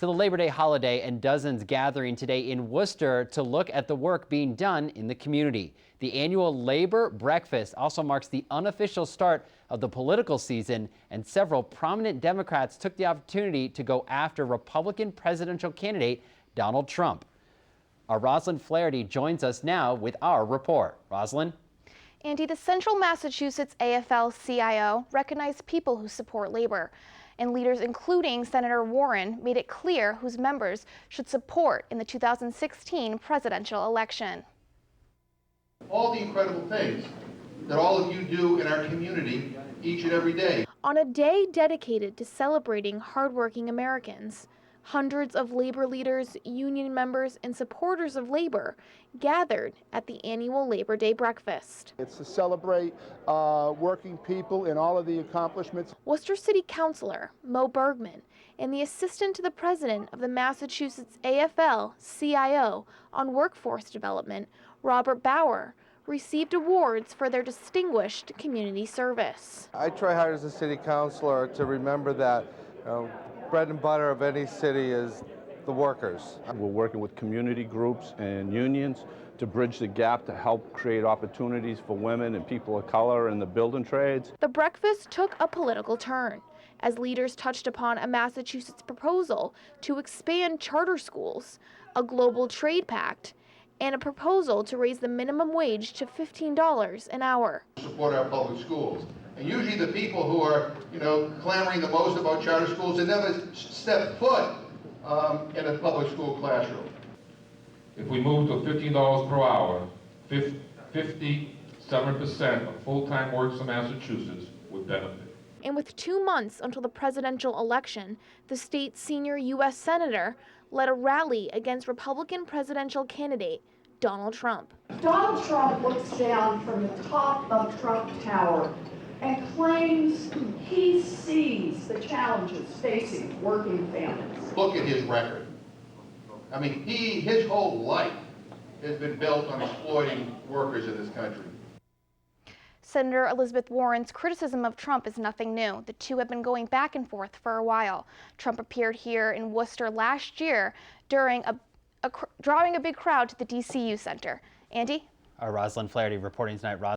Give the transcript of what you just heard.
to the Labor Day holiday, and dozens gathering today in Worcester to look at the work being done in the community. The annual Labor Breakfast also marks the unofficial start of the political season, and several prominent Democrats took the opportunity to go after Republican presidential candidate Donald Trump. Our Roslyn Flaherty joins us now with our report. Roslyn? Andy, the Central Massachusetts AFL-CIO recognized people who support labor, and leaders including Senator Warren made it clear whose members should support in the 2016 presidential election. All the incredible things that all of you do in our community each and every day. On a day dedicated to celebrating hardworking Americans, hundreds of labor leaders, union members, and supporters of labor gathered at the annual Labor Day breakfast. It's to celebrate working people and all of the accomplishments. Worcester City Councilor Mo Bergman and the assistant to the president of the Massachusetts AFL-CIO on workforce development, Robert Bauer, received awards for their distinguished community service. I try hard as a city councilor to remember that bread and butter of any city is the workers. We're working with community groups and unions to bridge the gap to help create opportunities for women and people of color in the building trades. The breakfast took a political turn as leaders touched upon a Massachusetts proposal to expand charter schools, a global trade pact, and a proposal to raise the minimum wage to $15 an hour. Support our public schools. And usually the people who are, clamoring the most about charter schools have never stepped foot in a public school classroom. If we move to $15 per hour, 57% of full-time workers in Massachusetts would benefit. And with 2 months until the presidential election, the state's senior U.S. senator led a rally against Republican presidential candidate Donald Trump. Donald Trump looks down from the top of Trump Tower and claims he sees the challenges facing working families. Look at his record. I mean, his whole life has been built on exploiting workers in this country. Senator Elizabeth Warren's criticism of Trump is nothing new. The two have been going back and forth for a while. Trump appeared here in Worcester last year during drawing a big crowd to the DCU Center. Andy? Our Roslyn Flaherty reporting tonight.